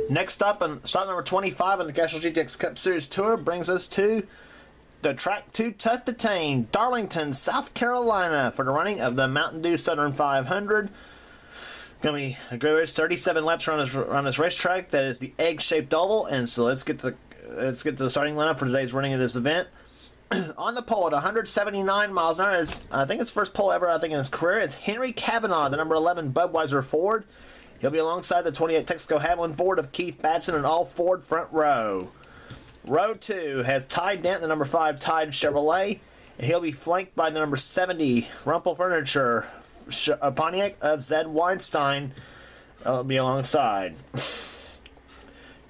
Next up, on stop number 25 on the Castrol GTX Cup Series Tour brings us to the track to Tut the Tame, Darlington, South Carolina, for the running of the Mountain Dew Southern 500. Gonna be a great race, 37 laps around this racetrack. That is the egg-shaped oval, and so let's get to the starting lineup for today's running of this event. On the pole at 179 miles an hour, I think it's first pole ever, I think, in his career. It's Henry Cavanaugh, the number 11 Budweiser Ford. He'll be alongside the 28 Texaco Haviland Ford of Keith Batson and all Ford front row. Row 2 has Ty Dent, the number 5 Tide Chevrolet, and he'll be flanked by the number 70 Rumpel Furniture Pontiac of Zed Weinstein. Will be alongside.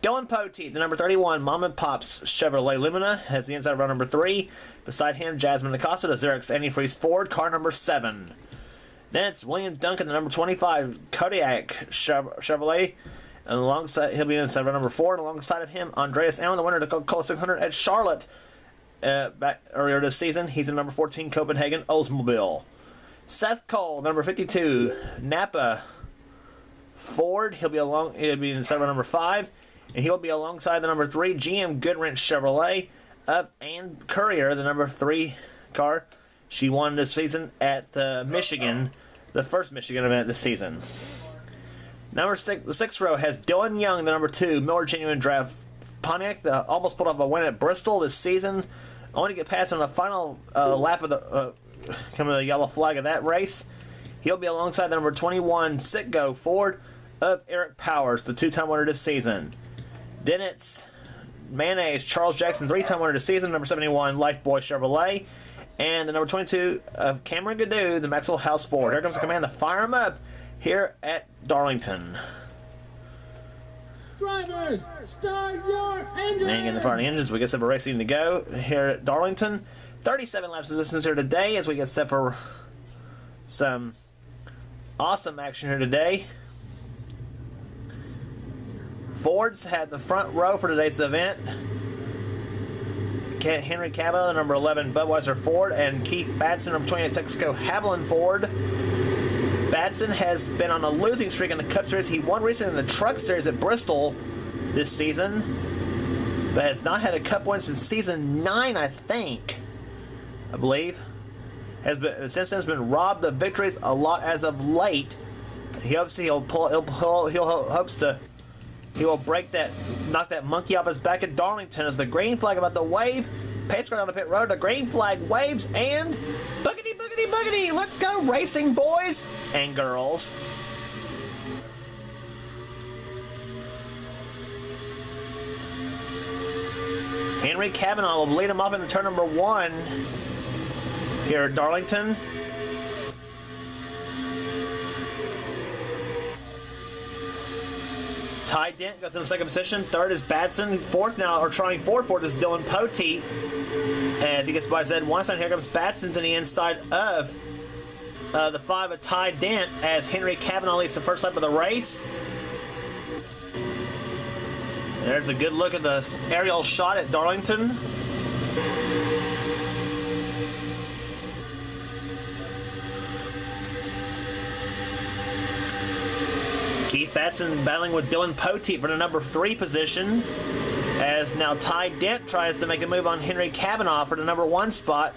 Dylan Poteet, the number 31 Mom and Pop's Chevrolet Lumina, has the inside of row number 3. Beside him, Jasmine Acosta, the Xerox Antifreeze Ford, car number 7. Then it's William Duncan, the number 25 Kodiak Chevrolet, and alongside he'll be inside row number 4. And alongside of him, Andreas Allen, the winner of the Coca-Cola 600 at Charlotte back earlier this season. He's in number 14 Copenhagen Oldsmobile. Seth Cole, number 52 Napa Ford. He'll be inside row number 5. And he'll be alongside the number 3 GM Goodwrench Chevrolet of Ann Courier, the number 3 car. She won this season at Michigan, the first Michigan event this season. Number 6, the 6th row has Dylan Young, the number 2 Miller Genuine Draft Pontiac, that almost pulled off a win at Bristol this season, only to get past on the final lap of the coming to the yellow flag of that race. He'll be alongside the number 21 Citgo Ford of Eric Powers, the 2-time winner this season. Then it's Mayonnaise Charles Jackson, 3-time winner this season, number 71 Lifeboy Chevrolet, and the number 22 of Cameron Gadoo, the Maxwell House Ford. Here comes the command to fire him up here at Darlington. Drivers, start your engines! And getting the fire the engines, we get set for racing to go here at Darlington. 37 laps of distance here today as we get set for some awesome action here today. Fords had the front row for today's event. Henry Cavanaugh, number 11 Budweiser Ford, and Keith Batson, number 28 Texaco Haviland Ford. Batson has been on a losing streak in the Cup Series. He won recently in the Truck Series at Bristol this season, but has not had a Cup win since season 9, I believe. Since then has been robbed of victories a lot as of late. He hopes he will break that, knock that monkey off his back at Darlington as the green flag about to wave. Pace car down the pit road, the green flag waves, and boogity, boogity, boogity, let's go racing, boys and girls. Henry Cavanaugh will lead him off into turn number 1 here at Darlington. Ty Dent goes in the second position. Third is Batson. Fourth now, or trying fourth is Dylan Poteet. As he gets by Zed Weinstein, here comes Batson to the inside of the 5 of Ty Dent as Henry Cavanaugh leads the first lap of the race. There's a good look at the aerial shot at Darlington. Keith Batson battling with Dylan Poteet for the number 3 position, as now Ty Dent tries to make a move on Henry Cavanaugh for the number 1 spot,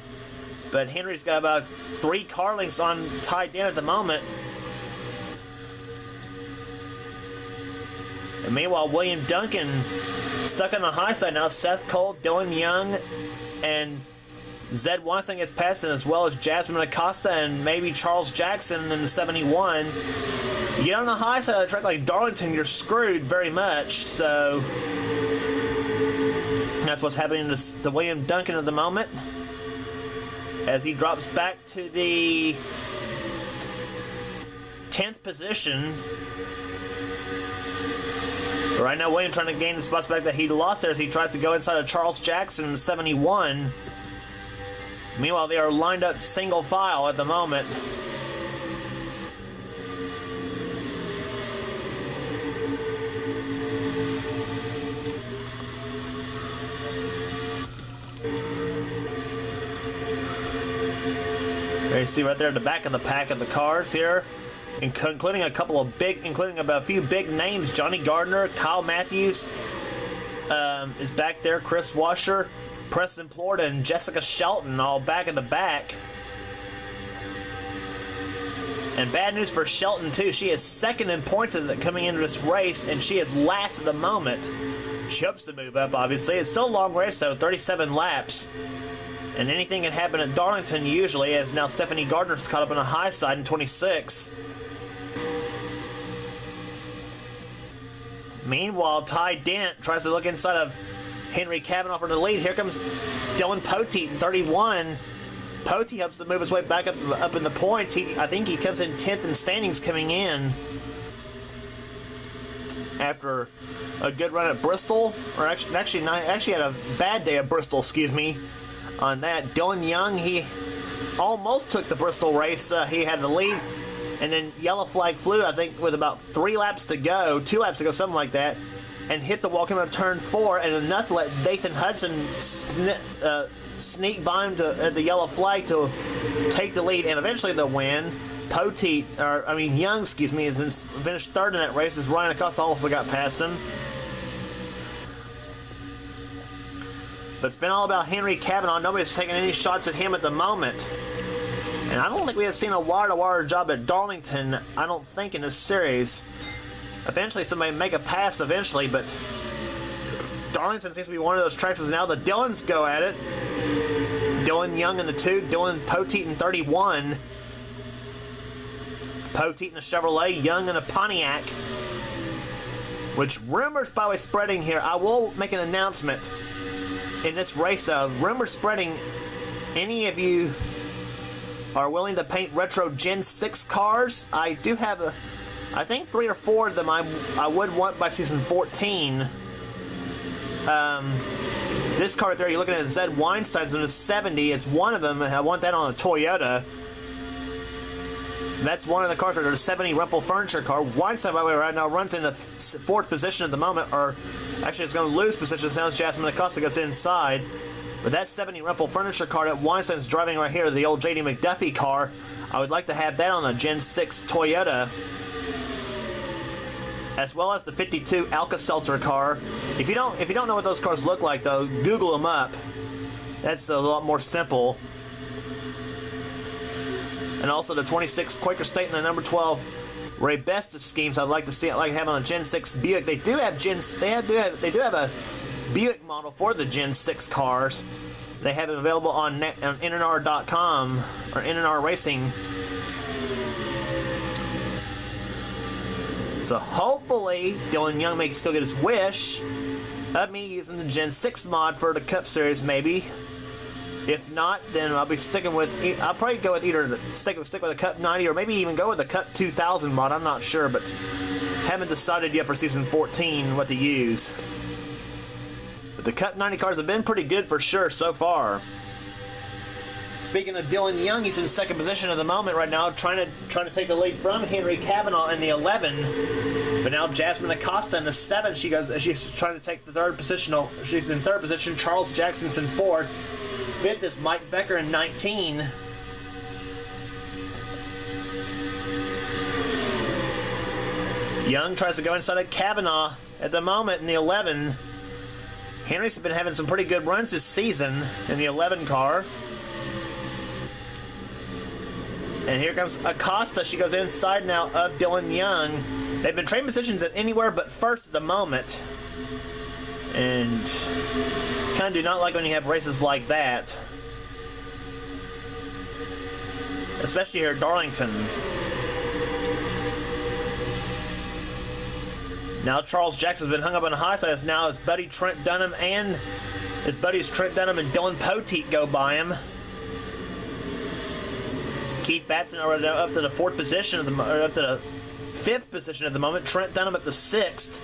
but Henry's got about 3 car lengths on Ty Dent at the moment. And meanwhile, William Duncan stuck on the high side now. Seth Cole, Dylan Young, and Zed Weinstein gets past him, as well as Jasmine Acosta and maybe Charles Jackson in the 71. You get on the high side of the track like Darlington, you're screwed very much. So that's what's happening to William Duncan at the moment, as he drops back to the 10th position. Right now, William trying to gain the spots back that he lost there as he tries to go inside of Charles Jackson in 71. Meanwhile, they are lined up single file at the moment. There you see right there at the back of the pack of the cars here. including a few big names. Johnny Gardner, Kyle Matthews is back there. Chris Washer, Preston Plord, and Jessica Shelton all back in the back. And bad news for Shelton too. She is second in points coming into this race, and she is last at the moment. She hopes to move up, obviously. It's still a long race though, 37 laps. And anything can happen at Darlington usually, as now Stephanie Gardner's caught up on a high side in 26. Meanwhile, Ty Dent tries to look inside of Henry Cavanaugh for the lead. Here comes Dylan Poteet in 31. Poteet helps to move his way back up in the points. I think he comes in 10th in standings coming in after a good run at Bristol, or actually had a bad day at Bristol, excuse me, on that. Dylan Young, he almost took the Bristol race. He had the lead, and then yellow flag flew, I think, with about 2 laps to go, something like that, and hit the wall coming up turn 4, and enough to let Nathan Hudson sneak by him at the yellow flag to take the lead and eventually the win. Young, excuse me, is finished third in that race as Ryan Acosta also got past him. But it's been all about Henry Cavanaugh. Nobody's taking any shots at him at the moment. And I don't think we have seen a wire-to-wire job at Darlington, I don't think, in this series. Eventually somebody make a pass eventually, but Darlington seems to be one of those tracks as now the Dylans go at it. Dylan Young in the 2, Dylan Poteet in 31. Poteet in a Chevrolet, Young in a Pontiac. Which rumors, by the way, spreading here. I will make an announcement in this race. Rumors spreading. Any of you are willing to paint retro Gen 6 cars? I do have I think 3 or 4 of them I would want by season 14. This car right there, you're looking at Zed Weinstein's in a 70. It's one of them. I want that on a Toyota. That's one of the cars right there, the 70 Rumpel Furniture car. Weinstein, by the way, right now runs in the 4th position at the moment, or actually it's going to lose position now as Jasmine Acosta gets inside. But that 70 Rumpel Furniture car that Weinstein's driving right here, the old JD McDuffie car, I would like to have that on a Gen 6 Toyota. As well as the 52 Alka-Seltzer car. If you don't know what those cars look like, though, Google them up. That's a lot more simple. And also the 26 Quaker State and the number 12 Ray Besta schemes. I'd like to see. I'd like to have on a Gen 6 Buick. They do have they do have a Buick model for the Gen 6 cars. They have it available on NNR.com or NNR Racing. So hopefully Dylan Young may still get his wish of me using the Gen 6 mod for the Cup Series, maybe. If not, then I'll be sticking with. I'll probably go with either stick with a Cup 90 or maybe even go with the Cup 2000 mod. I'm not sure, but haven't decided yet for season 14 what to use. But the Cup 90 cars have been pretty good for sure so far. Speaking of Dylan Young, he's in second position at the moment right now, trying to take the lead from Henry Cavanaugh in the 11. But now Jasmine Acosta in the 7. She's trying to take the third position. She's in third position. Charles Jackson's in 4th. 5th is Mike Becker in 19. Young tries to go inside of Cavanaugh at the moment in the 11. Henry's been having some pretty good runs this season in the 11 car. And here comes Acosta. She goes inside now of Dylan Young. They've been trading positions at anywhere but first at the moment. And kind of do not like when you have races like that. Especially here at Darlington. Now Charles Jackson's been hung up on the high side as now his buddies Trent Dunham and Dylan Poteet go by him. Keith Batson are up to the 4th position, or up to the 5th position at the moment. Trent Dunham at the 6th.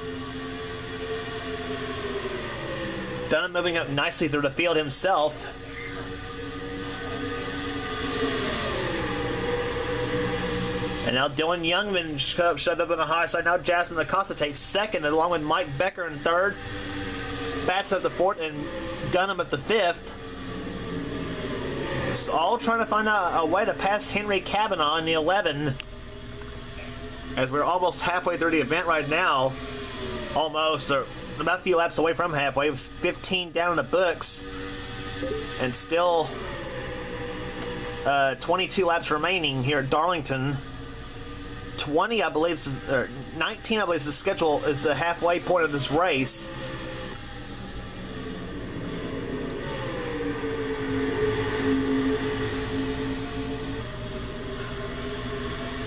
Dunham moving up nicely through the field himself. And now Dylan Young been shoved up on the high side. Now Jasmine Acosta takes 2nd, along with Mike Becker in 3rd. Batson at the 4th, and Dunham at the 5th. All trying to find a way to pass Henry Cavanaugh in the 11. as we're almost halfway through the event right now. Almost, or about a few laps away from halfway. It was 15 down in the books, and still 22 laps remaining here at Darlington. 20, I believe, or 19, I believe, is the schedule, is the halfway point of this race.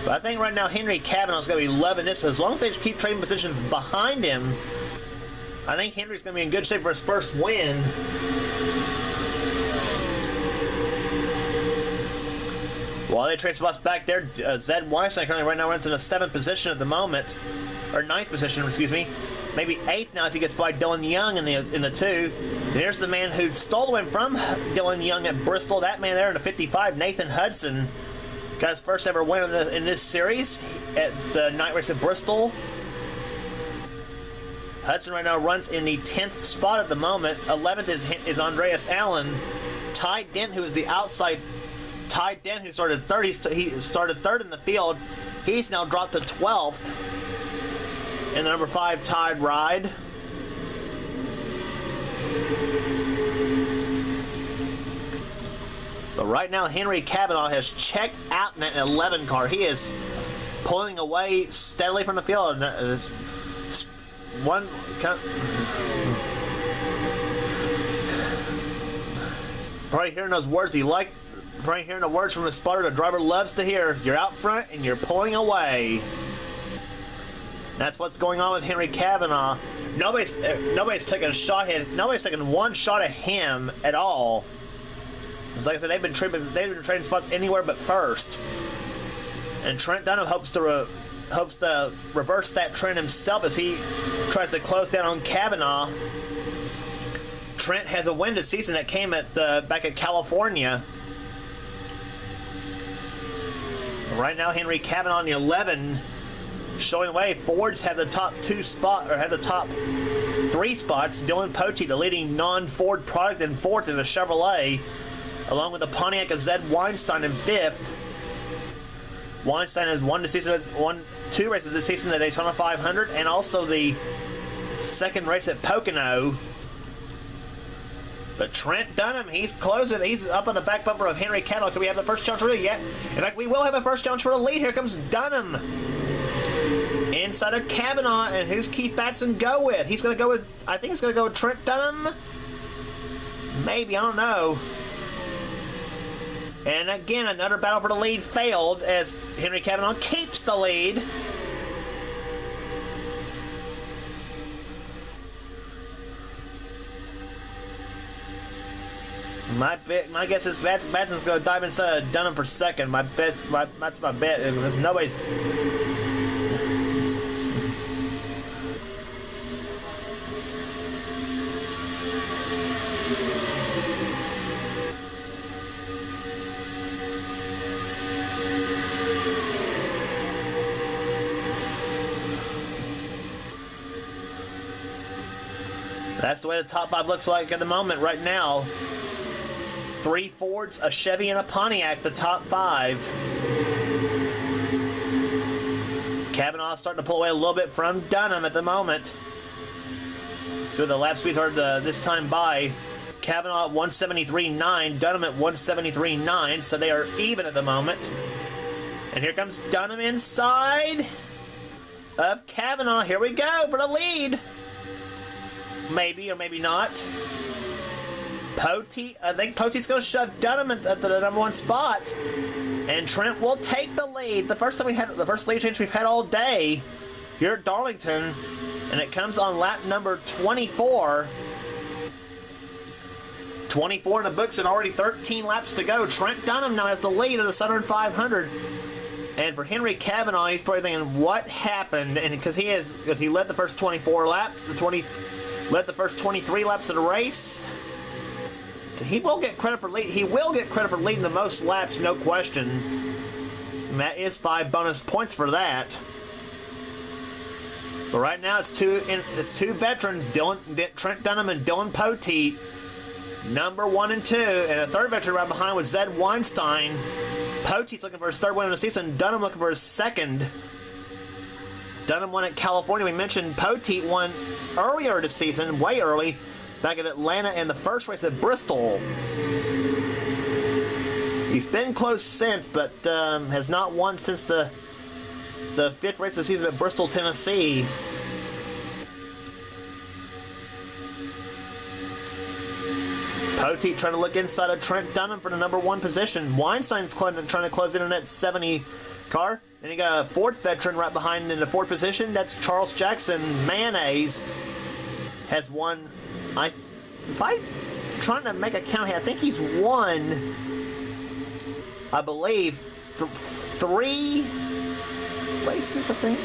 But I think right now Henry Cavanaugh's going to be loving this. As long as they keep trading positions behind him, I think Henry's going to be in good shape for his first win. While they trade spots back there, Zed Weinstein currently right now runs in the 7th position at the moment, or 9th position, excuse me. Maybe 8th now as he gets by Dylan Young in the 2. And here's the man who stole the win from Dylan Young at Bristol. That man there in the 55, Nathan Hudson. Got his first ever win in this series at the night race at Bristol. Hudson right now runs in the 10th spot at the moment. 11th is Andreas Allen. Ty Dent, who is the outside. Ty Dent, who started third. He started third in the field. He's now dropped to 12th in the number 5 Tide Ride. But right now, Henry Cavanaugh has checked out in that 11 car. He is pulling away steadily from the field. One probably hearing those words probably hearing the words from the spotter the driver loves to hear. You're out front and you're pulling away. That's what's going on with Henry Cavanaugh. Nobody's taking a shot at. Nobody's taking one shot at him at all. It's like I said, they've been trading spots anywhere but first. And Trent Dunham hopes to reverse that trend himself as he tries to close down on Cavanaugh. Trent has a win this season that came at back at California. Right now, Henry Cavanaugh in the 11, showing the way. Fords have the top 2 spot, or have the top 3 spots. Dylan Pote, the leading non-Ford product, in 4th in the Chevrolet, along with the Pontiac of Zed Weinstein in 5th. Weinstein has won two races this season, the Daytona 500, and also the 2nd race at Pocono. But Trent Dunham, he's closing. He's up on the back bumper of Henry Cavanaugh. Could we have the first chance for the lead yet? In fact, we will have a first chance for the lead. Here comes Dunham inside of Cavanaugh, and who's Keith Batson go with? He's going to go with, I think he's going to go with Trent Dunham. Maybe, I don't know. And again, another battle for the lead failed as Henry Cavanaugh keeps the lead. My guess is Batson's going to dive inside of Dunham for second. That's my bet. Because nobody's. That's the way the top 5 looks like at the moment right now. 3 Fords, a Chevy, and a Pontiac, the top 5. Cavanaugh starting to pull away a little bit from Dunham at the moment. See what the lap speeds are this time by. Cavanaugh at 173.9, Dunham at 173.9, so they are even at the moment. And here comes Dunham inside of Cavanaugh. Here we go for the lead. Maybe or maybe not. Pote, I think Pote's going to shove Dunham at the number 1 spot, and Trent will take the lead. The first lead change we've had all day here at Darlington, and it comes on lap number 24. 24 in the books and already 13 laps to go. Trent Dunham now has the lead of the Southern 500. And for Henry Cavanaugh, he's probably thinking, what happened? And because he led the first 24 laps, led the first 23 laps of the race. So he will get credit for lead. He will get credit for leading the most laps, no question. And that is 5 bonus points for that. But right now it's two veterans, Trent Dunham and Dylan Pote, number 1 and 2, and a third veteran right behind was Zed Weinstein. Pote's looking for his 3rd win of the season. Dunham looking for his 2nd. Dunham won at California. We mentioned Poteet won earlier this season, way early, back at Atlanta in the first race at Bristol. He's been close since, but has not won since the fifth race of the season at Bristol, Tennessee. Poteet trying to look inside of Trent Dunham for the #1 position. Weinstein's trying to close in on that 70 car. And you got a fourth veteran right behind in the fourth position. That's Charles Jackson. Mayonnaise has won. If I'm trying to make a count here, I think he's won, I believe, 3 races. I think.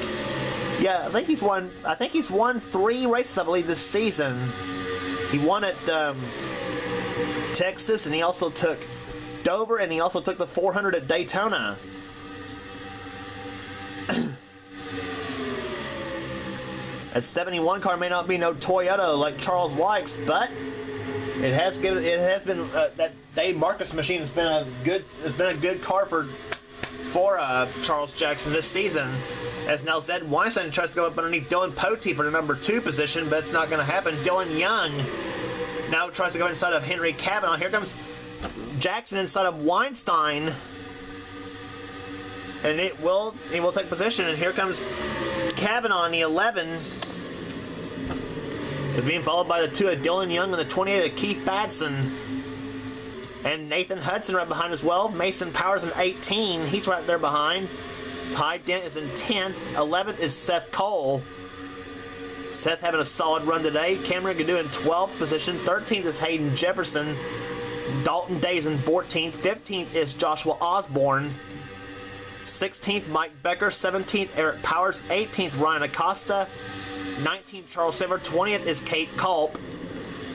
Yeah, I think he's won. I think he's won 3 races, I believe, this season. He won at Texas, and he also took Dover, and he also took the 400 at Daytona. That 71 car may not be no Toyota like Charles likes, but it has been that Dave Marcus machine has been a good car for Charles Jackson this season. As now Zed Weinstein tries to go up underneath Dylan Poteet for the #2 position, but it's not going to happen. Dylan Young now tries to go inside of Henry Cavanaugh. Here comes Jackson inside of Weinstein, and he will take position. And here comes Cavanaugh in the 11. Is being followed by the 2 of Dylan Young and the 28 of Keith Batson. And Nathan Hudson right behind as well. Mason Powers in 18. He's right there behind. Ty Dent is in 10th. 11th is Seth Cole. Seth having a solid run today. Cameron Gadoo in 12th position. 13th is Hayden Jefferson. Dalton Days in 14th. 15th is Joshua Osborne. 16th, Mike Becker. 17th, Eric Powers. 18th, Ryan Acosta. 19th, Charles Silver. 20th is Kate Culp.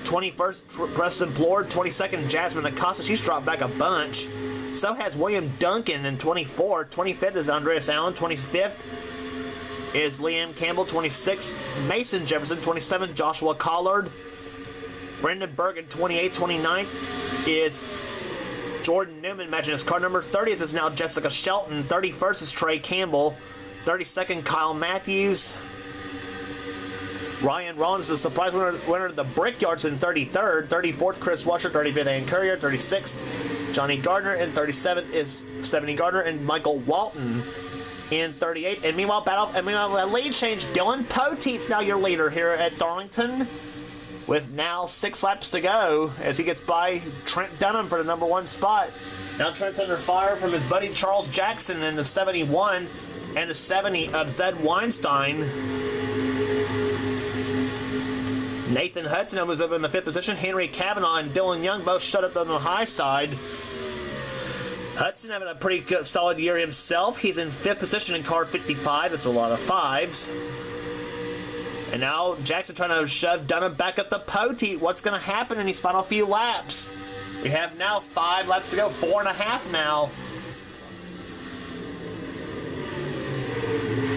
21st, Preston Blord. 22nd, Jasmine Acosta. She's dropped back a bunch. So has William Duncan in 24th. 25th is Andreas Allen. 25th is Liam Campbell. 26th, Mason Jefferson. 27th, Joshua Collard. Brendan Berg in 28th. 29th is Jordan Newman, matching his car number. 30th is now Jessica Shelton. 31st is Trey Campbell. 32nd, Kyle Matthews. Ryan Rollins, the surprise winner of the Brickyards in 33rd. 34th, Chris Washer. 35th, Ann Courier. 36th, Johnny Gardner. And 37th is Stephanie Gardner and Michael Walton in 38th. And meanwhile, a lead change. Dylan Poteet's now your leader here at Darlington, with now 6 laps to go as he gets by Trent Dunham for the #1 spot. Now Trent's under fire from his buddy Charles Jackson in the 71 and the 70 of Zed Weinstein. Nathan Hudson was up in the 5th position. Henry Cavanaugh and Dylan Young both shut up on the high side. Hudson having a pretty good, solid year himself. He's in 5th position in car 55. That's a lot of 5s. And now Jackson trying to shove Dunham back up the Poteet. What's going to happen in these final few laps? We have now 5 laps to go. 4.5 now.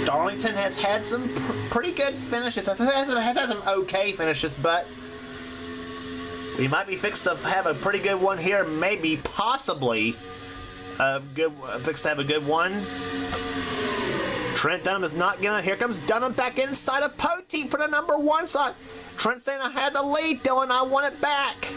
Darlington has had some pretty good finishes. Has had some okay finishes, but we might be fixed to have a pretty good one here. Maybe, possibly, fixed to have a good one. Trent Dunham is not gonna. Here comes Dunham back inside of Poteet for the #1 spot. Trent saying, I had the lead, Dylan. I want it back.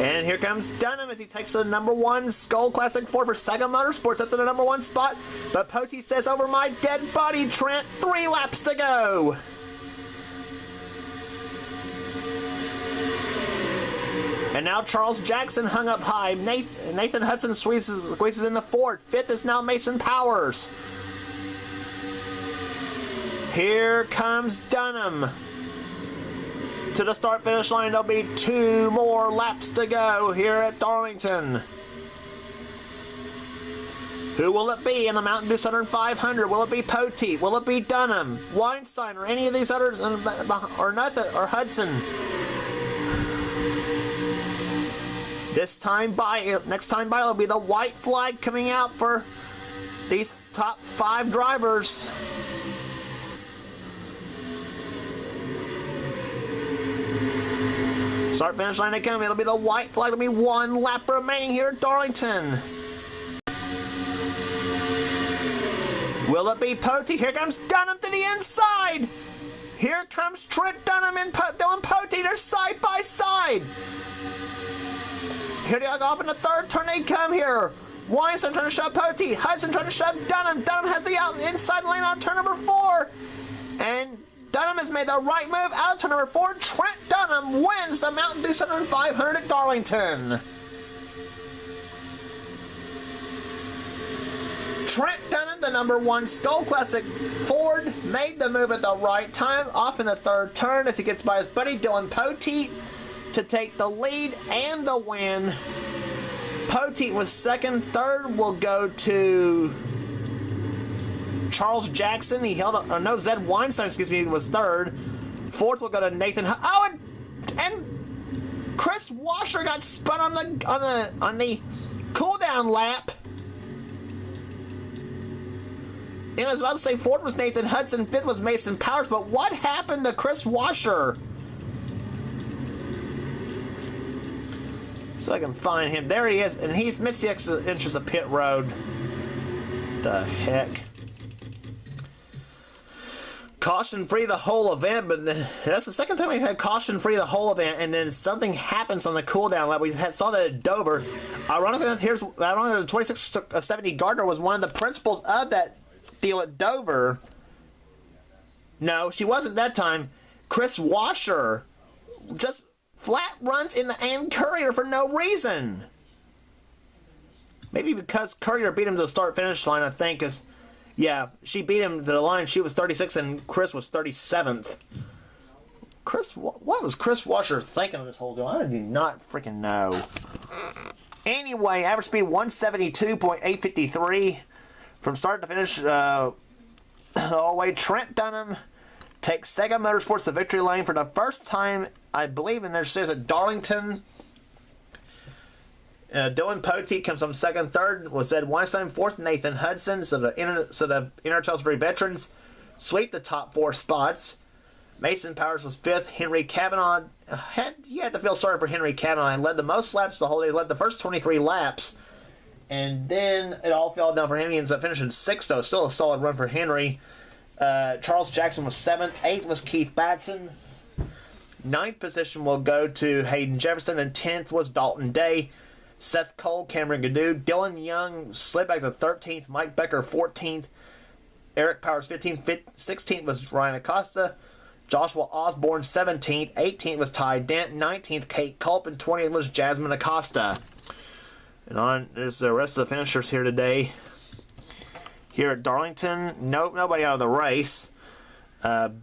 And here comes Dunham as he takes the #1 Skull Classic 4 for Sega Motorsports up to the #1 spot. But Poteet says, over my dead body, Trent. 3 laps to go. And now Charles Jackson hung up high. Nathan Hudson squeezes in the 4th. 5th is now Mason Powers. Here comes Dunham to the start-finish line. There'll be 2 more laps to go here at Darlington. Who will it be in the Mountain Dew Southern 500? Will it be Poteet? Will it be Dunham, Weinstein, or any of these others, or nothing, or Hudson? Next time by, it'll be the white flag coming out for these top 5 drivers. Start finish line they come. It'll be the white flag. It'll be 1 lap remaining here at Darlington. Will it be Poteet? Here comes Dunham to the inside. Here comes Trent Dunham and Dylan Poteet. They're side by side. Here they go off in the third turn. They come here. Weinstein trying to shove Poteet. Hudson trying to shove Dunham. Dunham has the inside lane on turn number 4. And Dunham has made the right move out of turn number 4. Trent Dunham wins the Mountain Dew 500 at Darlington. Trent Dunham, the number 1 Skull Classic Ford, made the move at the right time, off in the third turn as he gets by his buddy Dylan Poteet to take the lead and the win. Poteet was second. Third will go to Charles Jackson. He held no, Zed Weinstein, excuse me, was third. Fourth will go to Nathan. Oh, and Chris Washer got spun on the cooldown lap. And I was about to say fourth was Nathan Hudson, fifth was Mason Powers, but what happened to Chris Washer? So I can find him. There he is, and he's missed 6 inches of pit road. The heck? Caution free the whole event, but that's the second time we had caution free the whole event, and then something happens on the cooldown lap. We saw that at Dover. Ironically, the 2670 Gardner was one of the principals of that deal at Dover. No, she wasn't that time. Chris Washer just flat runs in the and Courier for no reason. Maybe because Courier beat him to the start-finish line, I think, because, yeah, she beat him to the line. She was 36th and Chris was 37th. What was Chris Washer thinking of this whole deal? I do not freaking know. Anyway, average speed 172.853 from start to finish. All the way, Trent Dunham takes Sega Motorsports to victory lane for the first time, I believe, in their series at Darlington. Dylan Poteet comes from second. Third was Ed Weinstein. Fourth, Nathan Hudson. So the Inner Telsbury veterans sweep the top 4 spots. Mason Powers was fifth. Henry Cavanaugh had to feel sorry for Henry Cavanaugh. He led the most laps the whole day. He led the first 23 laps. And then it all fell down for him. He ends up finishing 6th, though. Still a solid run for Henry. Charles Jackson was 7th. 8th was Keith Batson. 9th position will go to Hayden Jefferson. And 10th was Dalton Day. Seth Cole, Cameron Gadoo. Dylan Young slid back to 13th. Mike Becker, 14th. Eric Powers, 15th. 16th was Ryan Acosta. Joshua Osborne, 17th. 18th was Ty Dent. 19th, Kate Culp. And 20th was Jasmine Acosta. And on, there's the rest of the finishers here today. Here at Darlington, nobody out of the race.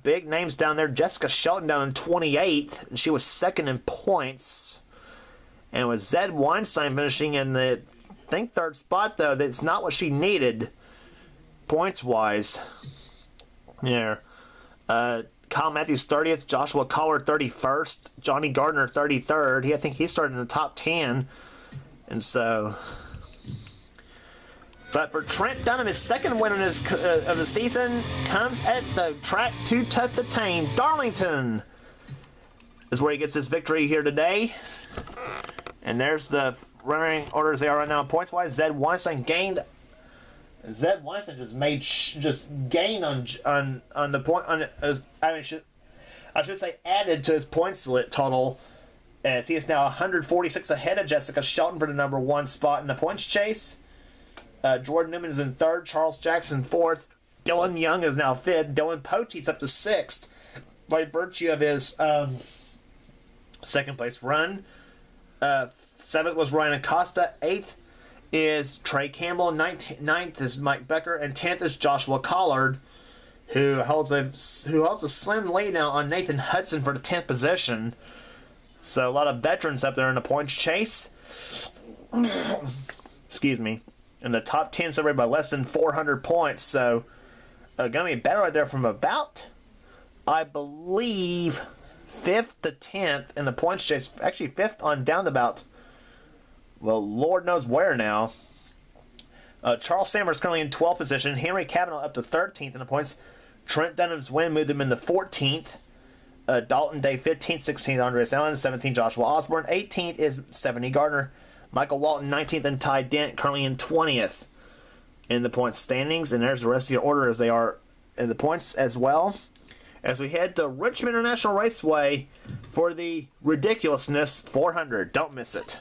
Big names down there. Jessica Shelton down in 28th. She was second in points. And with Zed Weinstein finishing in the, I think, third spot, though, that's not what she needed, points-wise. There. Kyle Matthews 30th. Joshua Collar 31st. Johnny Gardner 33rd. I think he started in the top 10. And so, but for Trent Dunham, his second win of the season comes at the track to the Tame. Darlington is where he gets his victory here today. And there's the running orders they are right now. Points wise, Zed Weinstein gained. Zed Weinstein just gained on the point I should say added to his points total. As he is now 146 ahead of Jessica Shelton for the number 1 spot in the points chase. Jordan Newman is in 3rd. Charles Jackson 4th. Dylan Young is now 5th. Dylan Poteet's up to 6th by virtue of his 2nd place run. 7th was Ryan Acosta. 8th is Trey Campbell. 9th is Mike Becker. And 10th is Joshua Collard, who holds a slim lead now on Nathan Hudson for the 10th position. So a lot of veterans up there in the points chase. Excuse me. In the top 10 separated by less than 400 points. So going to be a battle right there from about, I believe, 5th to 10th in the points chase. Actually 5th on down to about, well, Lord knows where now. Charles Sammer is currently in 12th position. Henry Cavanaugh up to 13th in the points. Trent Dunham's win moved him in the 14th. Dalton Day 15th, 16th Andreas Allen, 17th Joshua Osborne, 18th is Stephanie Gardner, Michael Walton 19th, and Ty Dent currently in 20th in the points standings. And there's the rest of your order as they are in the points as well. As we head to Richmond International Raceway for the Ridiculousness 400. Don't miss it.